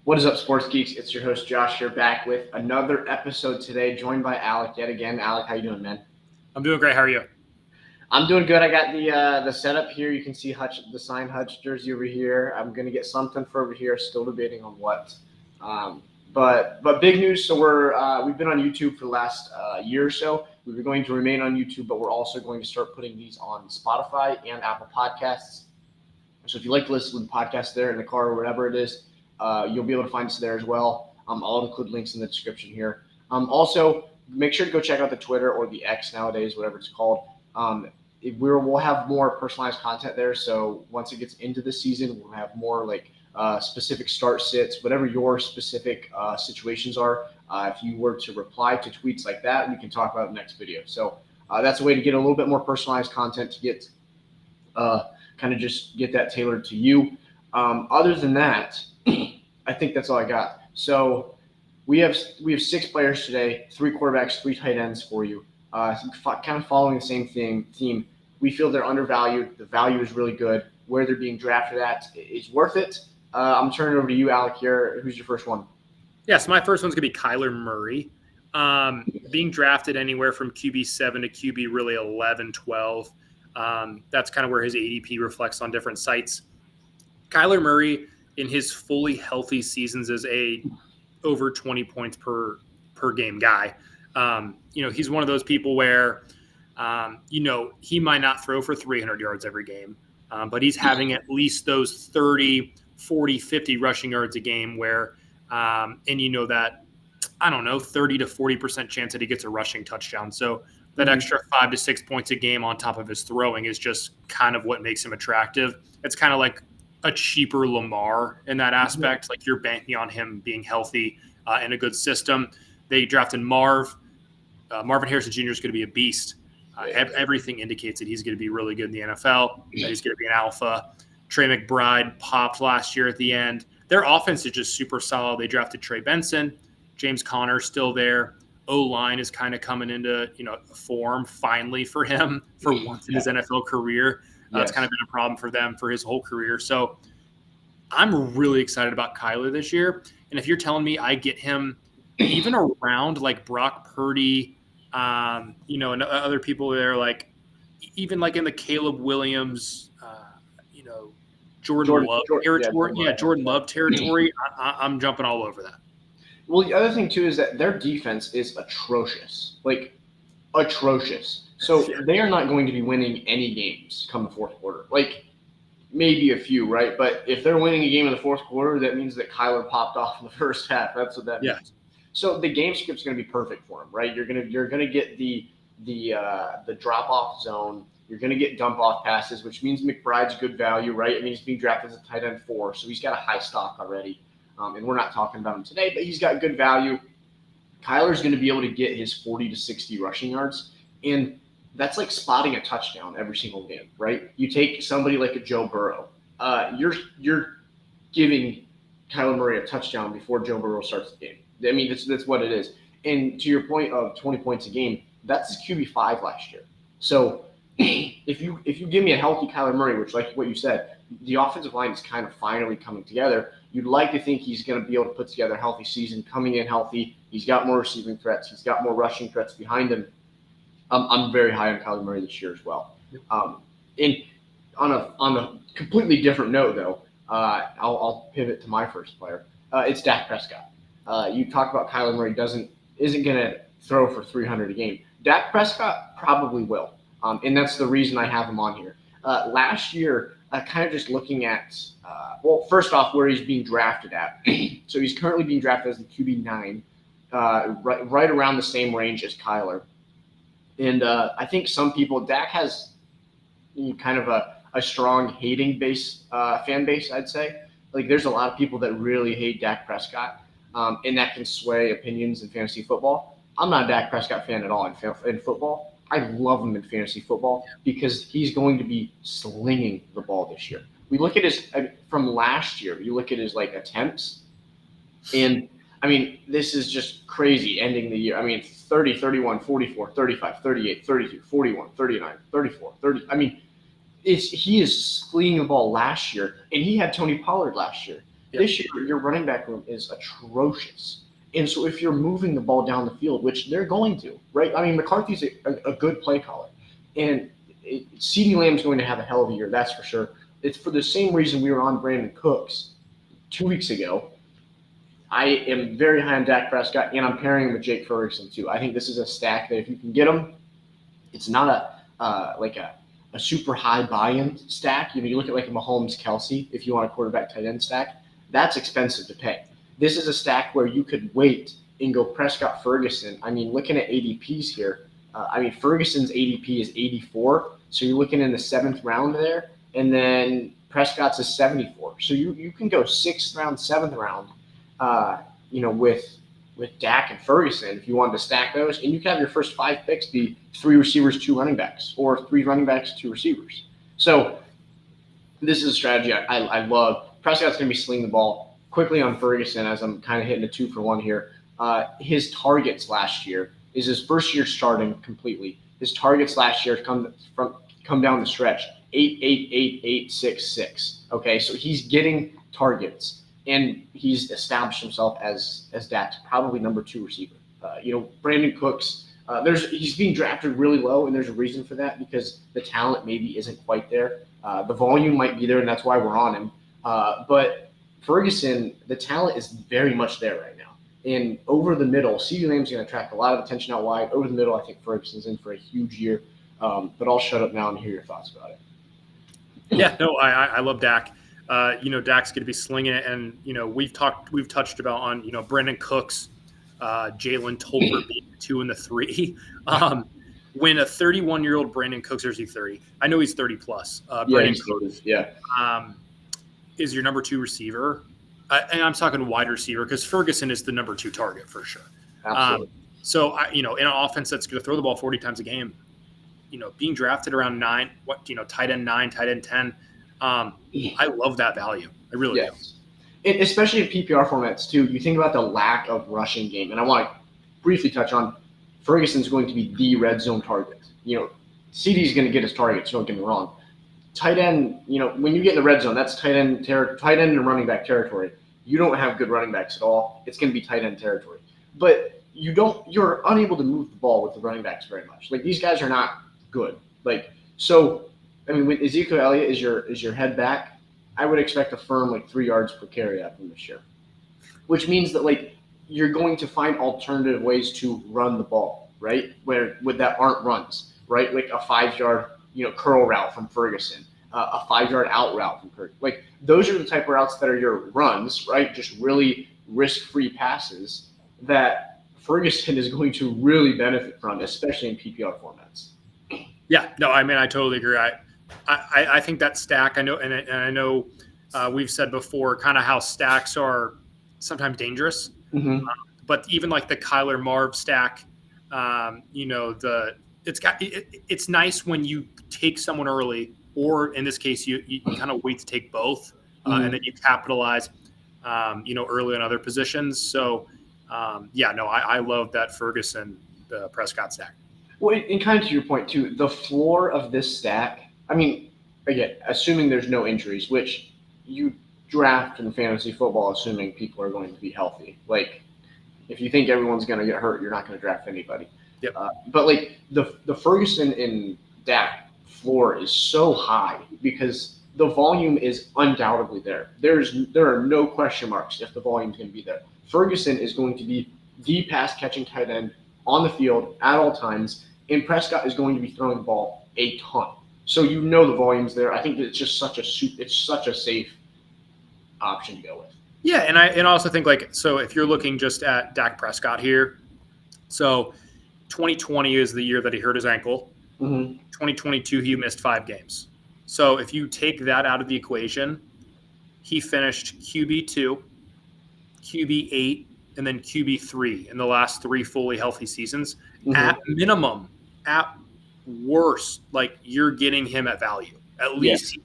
What is up, sports geeks? It's your host Josh here, back with another episode today, joined by Alec yet again. Alec, how you doing, man? I'm doing great. How are you? I'm doing good. I got the setup here. You can see the signed Hutch jersey over here. I'm gonna get something for over here. Still debating on what. But big news. So we've been on YouTube for the last year or so. We're going to remain on YouTube, but we're also going to start putting these on Spotify and Apple Podcasts. So if you like to listen to the podcast there in the car or whatever it is, you'll be able to find us there as well. I'll include links in the description here. Also, make sure to go check out the Twitter or the X nowadays, whatever it's called. We'll have more personalized content there. So once it gets into the season, we'll have more like specific start sits, whatever your specific situations are. If you were to reply to tweets like that, we can talk about it in the next video. So that's a way to get a little bit more personalized content to get kind of just get that tailored to you. Other than that, I think that's all I got. So we have 6 players today, 3 quarterbacks, 3 tight ends for you. Kind of following the same theme. We feel they're undervalued. The value is really good. Where they're being drafted at is worth it. I'm turning it over to you, Alec, here. Who's your first one? Yeah, so my first one's going to be Kyler Murray. Being drafted anywhere from QB 7 to QB really 11, 12. That's kind of where his ADP reflects on different sites. Kyler Murray, in his fully healthy seasons, is a over 20 points per game guy. He's one of those people where, he might not throw for 300 yards every game, but he's having at least those 30, 40, 50 rushing yards a game where, that, 30 to 40% chance that he gets a rushing touchdown. So that extra 5 to 6 points a game on top of his throwing is just kind of what makes him attractive. It's kind of like a cheaper Lamar in that aspect. Like you're banking on him being healthy in a good system. They drafted Marvin Harrison Jr. is going to be a beast. Everything indicates that he's going to be really good in the NFL, that he's going to be an alpha. Trey McBride popped last year at the end. Their offense is just super solid. They drafted Trey Benson. James Conner still there. O-line is kind of coming into form finally for him for once in his NFL career. It's kind of been a problem for them for his whole career. So I'm really excited about Kyler this year. And if you're telling me I get him even around like Brock Purdy, and other people there, like even like in the Caleb Williams, Jordan Love territory. Jordan Love territory. I'm jumping all over that. Well, the other thing too is that their defense is atrocious, like atrocious. So they are not going to be winning any games come the fourth quarter. Like maybe a few, right? But if they're winning a game in the fourth quarter, that means that Kyler popped off in the first half. That's what that means. So the game script's going to be perfect for him, right? You're gonna get the drop off zone. You're going to get dump off passes, which means McBride's good value, right? I mean, he's being drafted as a tight end 4, so he's got a high stock already. And we're not talking about him today, but he's got good value. Kyler's going to be able to get his 40 to 60 rushing yards, and that's like spotting a touchdown every single game, right? You take somebody like a Joe Burrow. You're giving Kyler Murray a touchdown before Joe Burrow starts the game. I mean, that's what it is. And to your point of 20 points a game, that's his QB5 last year. So if you give me a healthy Kyler Murray, which like what you said, the offensive line is kind of finally coming together. You'd like to think he's going to be able to put together a healthy season, coming in healthy. He's got more receiving threats. He's got more rushing threats behind him. I'm very high on Kyler Murray this year as well. And on a completely different note, though, I'll pivot to my first player. It's Dak Prescott. You talk about Kyler Murray isn't going to throw for 300 a game. Dak Prescott probably will. And that's the reason I have him on here. Last year, kind of just looking at, first off, where he's being drafted at. So he's currently being drafted as the QB 9, right around the same range as Kyler. And I think some people, Dak has kind of a strong hating fan base, I'd say. Like there's a lot of people that really hate Dak Prescott, and that can sway opinions in fantasy football. I'm not a Dak Prescott fan at all in football. I love him in fantasy football because he's going to be slinging the ball this year. We look at his from last year. You look at his attempts, and I mean this is just crazy ending the year. I mean 30, 31, 44, 35, 38, 32, 41, 39, 34, 30. I mean he is slinging the ball last year, and he had Tony Pollard last year. This year, your running back room is atrocious. And so if you're moving the ball down the field, which they're going to, right? I mean, McCarthy's a good play caller. And CeeDee Lamb's going to have a hell of a year, that's for sure. It's for the same reason we were on Brandon Cooks 2 weeks ago. I am very high on Dak Prescott, and I'm pairing him with Jake Ferguson too. I think this is a stack that if you can get him, it's not a super high buy-in stack. You look at like a Mahomes Kelsey, if you want a quarterback tight end stack, that's expensive to pay. This is a stack where you could wait and go Prescott Ferguson. I mean, looking at ADPs here, Ferguson's ADP is 84, so you're looking in the 7th round there, and then Prescott's is 74. So you can go 6th round, 7th round, with Dak and Ferguson if you wanted to stack those, and you can have your first 5 picks be 3 receivers, 2 running backs, or 3 running backs, 2 receivers. So this is a strategy I love. Prescott's going to be slinging the ball quickly on Ferguson as I'm kind of hitting a 2-for-1 here. His targets last year is his first year starting completely. His targets last year come down the stretch 8, 8, 8, 8, 6, 6. Okay, so he's getting targets. And he's established himself as Dak's probably number 2 receiver. Brandon Cooks, he's being drafted really low, and there's a reason for that because the talent maybe isn't quite there. The volume might be there, and that's why we're on him. But Ferguson, the talent is very much there right now. And over the middle, CeeDee Lamb's going to attract a lot of attention out wide. Over the middle, I think Ferguson's in for a huge year. But I'll shut up now and hear your thoughts about it. Yeah, no, I love Dak. Dak's going to be slinging it, and we've touched about on Brandon Cooks, Jalen Tolbert being the 2 and the 3. When a 31-year-old Brandon Cooks, or is he 30? I know he's 30 plus. Brandon Cooks, is your number 2 receiver, and I'm talking wide receiver because Ferguson is the number 2 target for sure. Absolutely. So in an offense that's going to throw the ball 40 times a game, being drafted around 9, tight end 9, tight end 10. I love that value. I really do. Especially in PPR formats, too. You think about the lack of rushing game, and I want to briefly touch on Ferguson's going to be the red zone target. CD's going to get his targets, don't get me wrong. Tight end, when you get in the red zone, that's tight end and running back territory. You don't have good running backs at all. It's going to be tight end territory. But you're unable to move the ball with the running backs very much. Like, these guys are not good. With Ezekiel Elliott is your head back, I would expect a firm 3 yards per carry out of him this year, which means that you're going to find alternative ways to run the ball, right? With that aren't runs, right? Like a 5-yard curl route from Ferguson, a 5-yard out route from Ferguson. Those are the type of routes that are your runs, right? Just really risk-free passes that Ferguson is going to really benefit from, especially in PPR formats. Yeah, no, I totally agree. I think that stack, I know, and I know we've said before kind of how stacks are sometimes dangerous. Mm-hmm. But even like the Kyler Marv stack, it's nice when you take someone early, or in this case, you kind of wait to take both, and then you capitalize, early on other positions. So, I love that Ferguson, the Prescott stack. Well, and kind of to your point too, the floor of this stack. Again, assuming there's no injuries, which you draft in fantasy football, assuming people are going to be healthy. If you think everyone's going to get hurt, you're not going to draft anybody. Yep. But the Ferguson and Dak floor is so high because the volume is undoubtedly there. There are no question marks if the volume's going to be there. Ferguson is going to be the pass catching tight end on the field at all times, and Prescott is going to be throwing the ball a ton. So the volume's there. I think it's just such a safe option to go with. Yeah, and I also think so if you're looking just at Dak Prescott here, so 2020 is the year that he hurt his ankle. Mm-hmm. 2022 he missed 5 games. So if you take that out of the equation, he finished QB 2, QB 8, and then QB 3 in the last 3 fully healthy seasons. Mm-hmm. At minimum, at worst, you're getting him at value. At least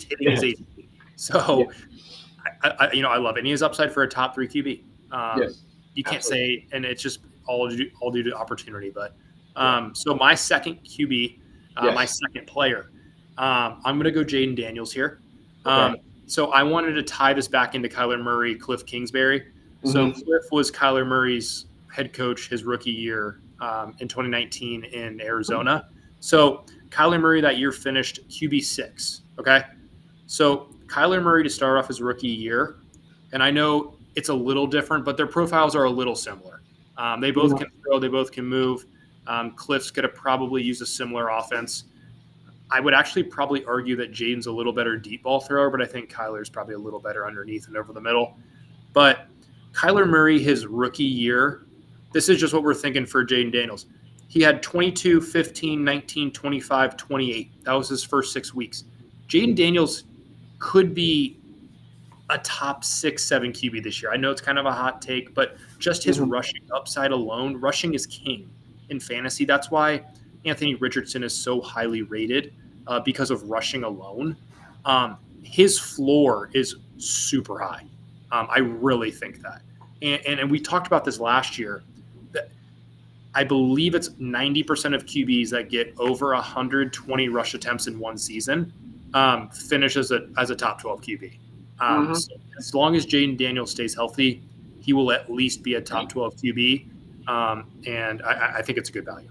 hitting his ADP. So I love it. And he has upside for a top 3 QB. You can't say, and it's just all due to opportunity. But so my second QB, my second player, I'm going to go Jaden Daniels here. Okay. So I wanted to tie this back into Kyler Murray, Cliff Kingsbury. So Cliff was Kyler Murray's head coach his rookie year in 2019 in Arizona. So Kyler Murray that year finished QB 6. Okay. So Kyler Murray to start off his rookie year, and I know it's a little different, but their profiles are a little similar. They both can throw, they both can move. Cliff's going to probably use a similar offense. I would actually probably argue that Jaden's a little better deep ball thrower, but I think Kyler's probably a little better underneath and over the middle. But Kyler Murray, his rookie year, this is just what we're thinking for Jaden Daniels. He had 22, 15, 19, 25, 28. That was his first 6 weeks. Jaden Daniels could be a top 6, 7 QB this year. I know it's kind of a hot take, but just his rushing upside alone, rushing is king in fantasy. That's why Anthony Richardson is so highly rated because of rushing alone. His floor is super high. I really think that. And we talked about this last year. That I believe it's 90% of QBs that get over 120 rush attempts in one season finish as a top 12 QB. So as long as Jaden Daniels stays healthy, he will at least be a top 12 QB. And I think it's a good value.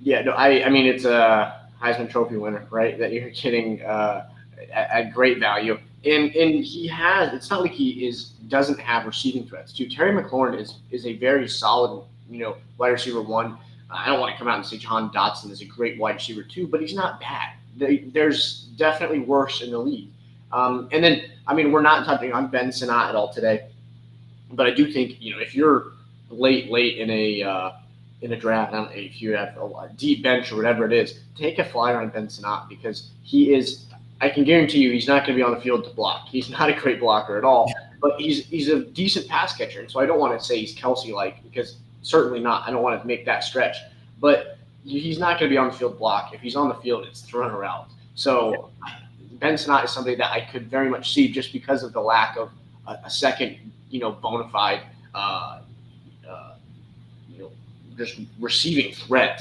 Yeah, no, I mean, it's a Heisman Trophy winner, right? That you're getting at great value. And he has, it's not like he doesn't have receiving threats too. Terry McLaurin is a very solid, wide receiver 1. I don't want to come out and say John Dotson is a great wide receiver 2, but he's not bad. There's definitely worse in the league. And then, I mean, we're not touching on Ben Sinnott at all today, but I do think, if you're late in a draft, I don't know if you have a deep bench or whatever it is, take a flyer on Ben Sinnott because he is, I can guarantee you, he's not going to be on the field to block. He's not a great blocker at all, but he's a decent pass catcher. And so I don't want to say he's Kelsey-like because certainly not. I don't want to make that stretch, but he's not going to be on the field to block. If he's on the field, it's to run a route. So Ben Sinnott is somebody that I could very much see just because of the lack of a second, bona fide, just receiving threat.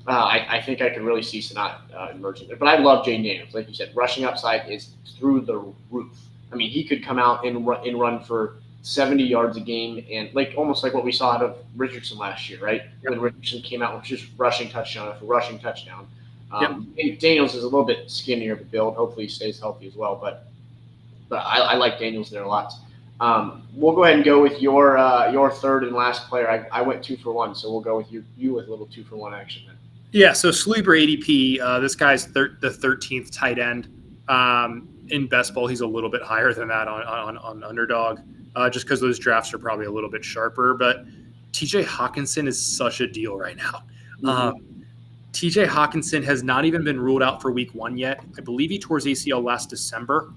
I think I could really see Sinnott emerging there. But I love Jaden Daniels. Like you said, rushing upside is through the roof. I mean, he could come out and run for 70 yards a game, and almost like what we saw out of Richardson last year, right? When Richardson came out with just rushing touchdown after rushing touchdown. Daniels is a little bit skinnier of a build. Hopefully, he stays healthy as well. But I like Daniels there a lot. We'll go ahead and go with your third and last player. I went 2 for 1, so we'll go with you with a little 2 for 1 action then. Yeah, so sleeper ADP, this guy's the 13th tight end. In best ball, he's a little bit higher than that on underdog, just because those drafts are probably a little bit sharper. But TJ Hockenson is such a deal right now. TJ Hockenson has not even been ruled out for week 1 yet. I believe he tore his ACL last December.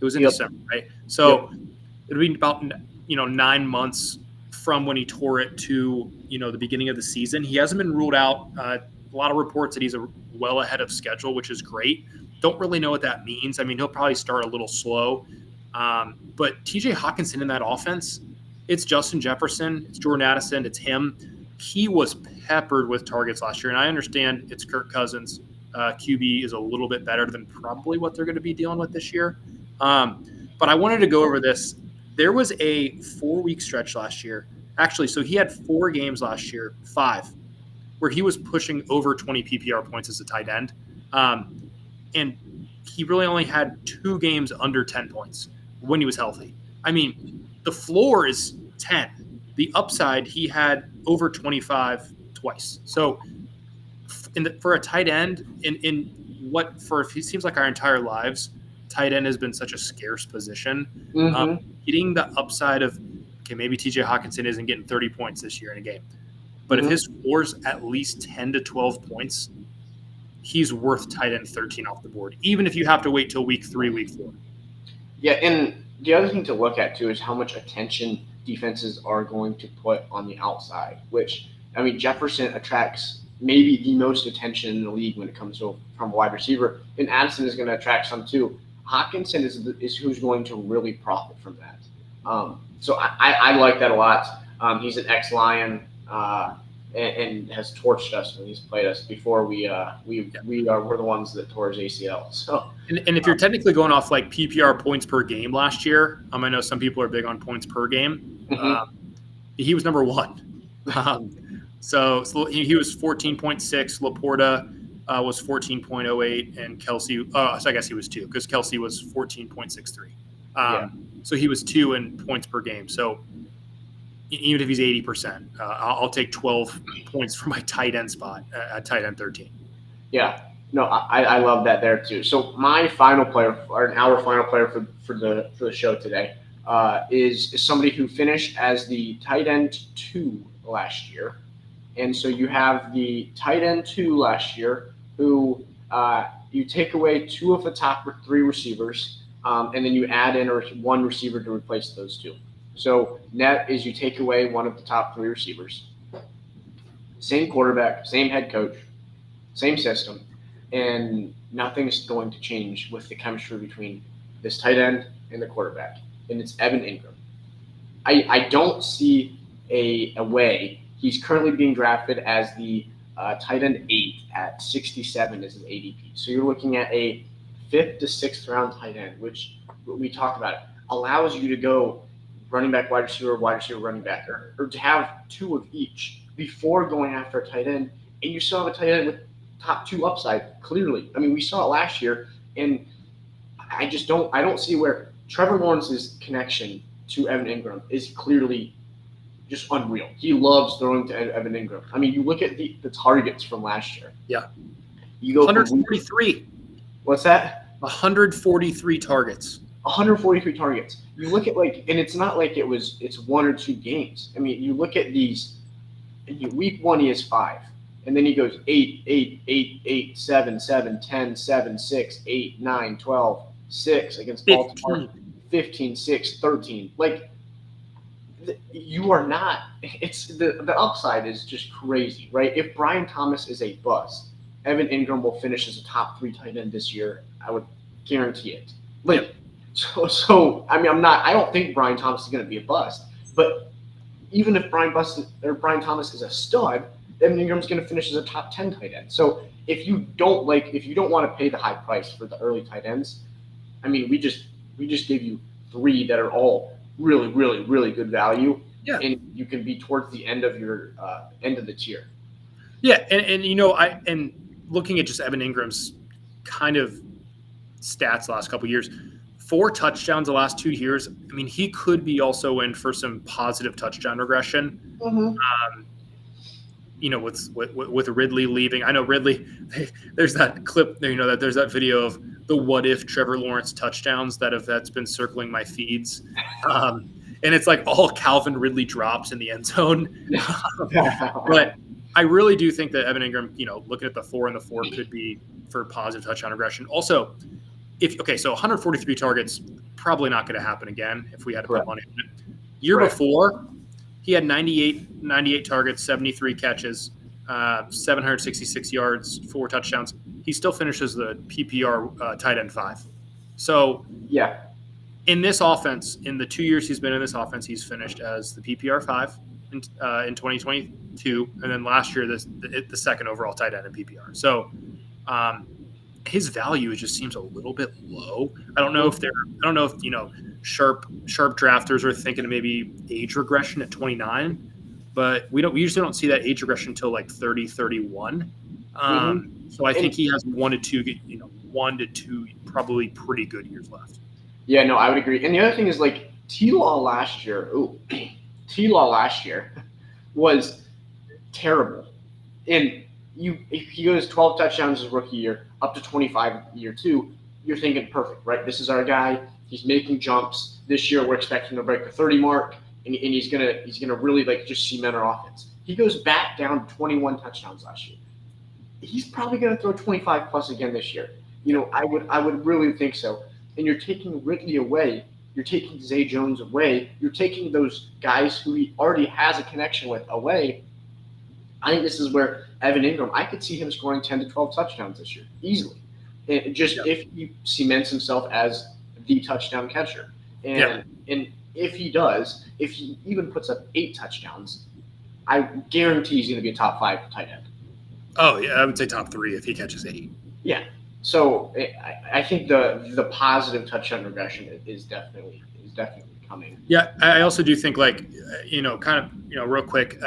It was in December, right? So it'll be about 9 months from when he tore it to the beginning of the season. He hasn't been ruled out. A lot of reports that he's well ahead of schedule, which is great. Don't really know what that means. I mean, he'll probably start a little slow. But TJ Hockenson in that offense, it's Justin Jefferson, it's Jordan Addison, it's him. He was peppered with targets last year, and I understand it's Kirk Cousins. QB is a little bit better than probably what they're going to be dealing with this year. But I wanted to go over this. There was a 4-week stretch last year. Actually, so he had 4 games last year, 5, where he was pushing over 20 PPR points as a tight end. And he really only had 2 games under 10 points when he was healthy. I mean, the floor is 10. The upside, he had over 25 twice. So for a tight end, it seems like our entire lives, tight end has been such a scarce position. Getting the upside of, maybe TJ Hockenson isn't getting 30 points this year in a game. But if his floor's at least 10 to 12 points, he's worth tight end 13 off the board, even if you have to wait till week 3, week 4. Yeah, and the other thing to look at, too, is how much attention defenses are going to put on the outside, which, I mean, Jefferson attracts maybe the most attention in the league when it comes to from a wide receiver, and Addison is going to attract some, too. Hockenson is who's going to really profit from that. So I like that a lot. He's an ex-Lion. and has torched us when he's played us before. We're the ones that tore his ACL. So and if you're technically going off like PPR points per game last year, I know some people are big on points per game. He was number one. So he was 14.6. Laporta was 14.08, and Kelsey. So I guess he was 2 because Kelsey was 14.63. So he was 2 in points per game. So even if he's 80%, I'll take 12 points for my tight end spot at tight end 13. Yeah, no, I love that there too. So my final player, or our final player for the show today, is somebody who finished as the tight end 2 last year. And so you have the tight end 2 last year who you take away 2 of the top 3 receivers, and then you add in 1 receiver to replace those 2. So net is you take away 1 of the top 3 receivers. Same quarterback, same head coach, same system, and nothing's going to change with the chemistry between this tight end and the quarterback, and it's Evan Engram. I don't see a way. He's currently being drafted as the tight end 8 at 67 as his ADP. So you're looking at a 5th to 6th round tight end, which we talked about allows you to go running back, wide receiver, running back, or to have 2 of each before going after a tight end. And you still have a tight end with top 2 upside, clearly. I mean, we saw it last year, and I don't see where Trevor Lawrence's connection to Evan Engram is clearly just unreal. He loves throwing to Evan Engram. I mean, you look at the targets from last year. Yeah. You go 143. What's that? 143 targets. 143 targets. You look at and it's not like it's 1 or 2 games. I mean, you look at these. Week 1 he has 5, and then he goes 8, 8, 8, 8, 7, 7, 10, 7, 6, 8, 9, 12, 6 against Baltimore, 15, 6, 13. You are not. It's the upside is just crazy, right? If Brian Thomas is a bust, Evan Engram will finish as a top 3 tight end this year. I would guarantee it. So I mean, I don't think Brian Thomas is going to be a bust, but even if Brian Thomas is a stud, Evan Ingram's going to finish as a top 10 tight end. So if you don't want to pay the high price for the early tight ends, I mean, we just gave you 3 that are all really, really, really good value. Yeah. And you can be towards the end of your end of the tier. Yeah, and looking at just Evan Ingram's kind of stats the last couple of years, 4 touchdowns the last 2 years. I mean, he could be also in for some positive touchdown regression. Mm-hmm. With Ridley leaving, I know Ridley. There's that clip there. That there's that video of the what if Trevor Lawrence touchdowns that's been circling my feeds, and it's like all Calvin Ridley drops in the end zone. But I really do think that Evan Engram, looking at the 4 and the 4 could be for positive touchdown regression. Also, so 143 targets, probably not going to happen again if we had to put money on it. Year before, he had 98 targets, 73 catches, 766 yards, 4 touchdowns. He still finishes the PPR tight end 5. So yeah, in this offense, in the 2 years he's been in this offense, he's finished as the PPR 5 in 2022, and then last year the second overall tight end in PPR. So his value just seems a little bit low. I don't know if sharp drafters are thinking of maybe age regression at 29, but we usually don't see that age regression until like 30, 31. So I think he has 1 to 2 probably pretty good years left. Yeah, no, I would agree. And the other thing is T-Law last year was terrible. And if he goes 12 touchdowns his rookie year, up to 25 year 2, you're thinking perfect, right? This is our guy. He's making jumps. This year we're expecting to break the 30 mark, and he's gonna really just cement our offense. He goes back down to 21 touchdowns last year. He's probably gonna throw 25 plus again this year. I would really think so. And you're taking Ridley away. You're taking Zay Jones away. You're taking those guys who he already has a connection with away. I think this is where Evan Engram, I could see him scoring 10 to 12 touchdowns this year, easily. And if he cements himself as the touchdown catcher. And if he does, if he even puts up 8 touchdowns, I guarantee he's going to be a top 5 tight end. Oh yeah, I would say top 3 if he catches 8. Yeah. So I think the positive touchdown regression is definitely coming. Yeah, I also do think kind of real quick,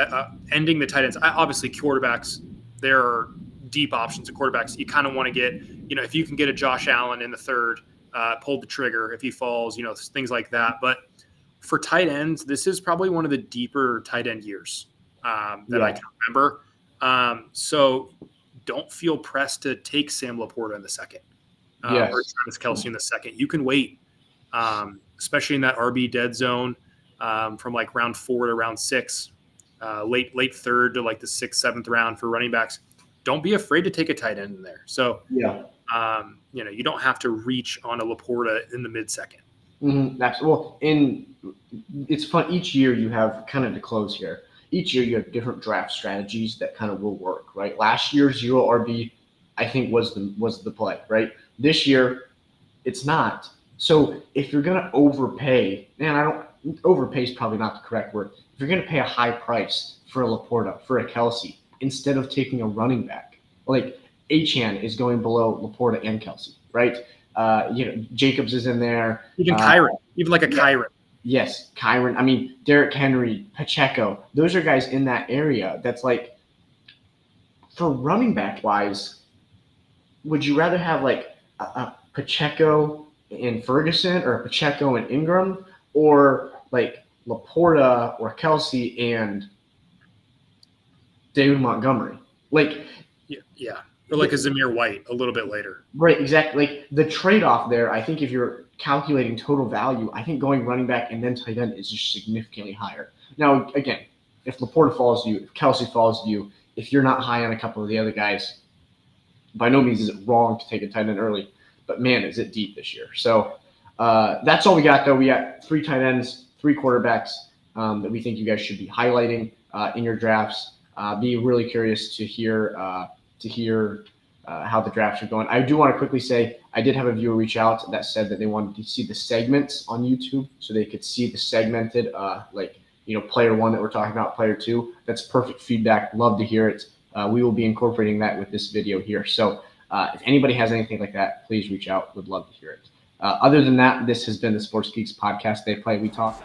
ending the tight ends. Obviously, quarterbacks, there are deep options of quarterbacks. You kind of want to get, if you can get a Josh Allen in the 3rd, pull the trigger if he falls, things like that. But for tight ends, this is probably one of the deeper tight end years that I can remember. So don't feel pressed to take Sam Laporta in the 2nd or Travis Kelce in the 2nd. You can wait, especially in that RB dead zone from like round 4 to round 6, late 3rd to like the 6th, 7th round for running backs. Don't be afraid to take a tight end in there. So, you don't have to reach on a Laporta in the mid-2nd. Mm-hmm. Well, it's fun. Each year you have kind of to close here. Each year you have different draft strategies that kind of will work, right? Last year, 0 RB, I think was the play, right? This year, it's not. So if you're gonna overpay, overpay is probably not the correct word. If you're gonna pay a high price for a Laporta, for a Kelce, instead of taking a running back, like Achane is going below Laporta and Kelce, right? Jacobs is in there. Even Kyron, Kyron. Yes, Kyron. I mean, Derrick Henry, Pacheco. Those are guys in that area. That's like, for running back wise, would you rather have like a Pacheco and Ferguson or a Pacheco and Engram, or like Laporta or Kelce and David Montgomery? Like, yeah. Or like a Zamir White a little bit later. Right, exactly. Like the trade-off there, I think if you're calculating total value, I think going running back and then tight end is just significantly higher. Now, again, if Laporta falls to you, if Kelce falls to you, if you're not high on a couple of the other guys, by no means is it wrong to take a tight end early. But, man, is it deep this year. So that's all we got, though. We got 3 tight ends, 3 quarterbacks that we think you guys should be highlighting in your drafts. Be really curious to hear how the drafts are going. I do want to quickly say I did have a viewer reach out that said that they wanted to see the segments on YouTube so they could see the segmented, player 1 that we're talking about, player 2. That's perfect feedback. Love to hear it. We will be incorporating that with this video here. So if anybody has anything like that, please reach out. Would love to hear it. Other than that, this has been the Sports Geeks podcast. They play, we talk.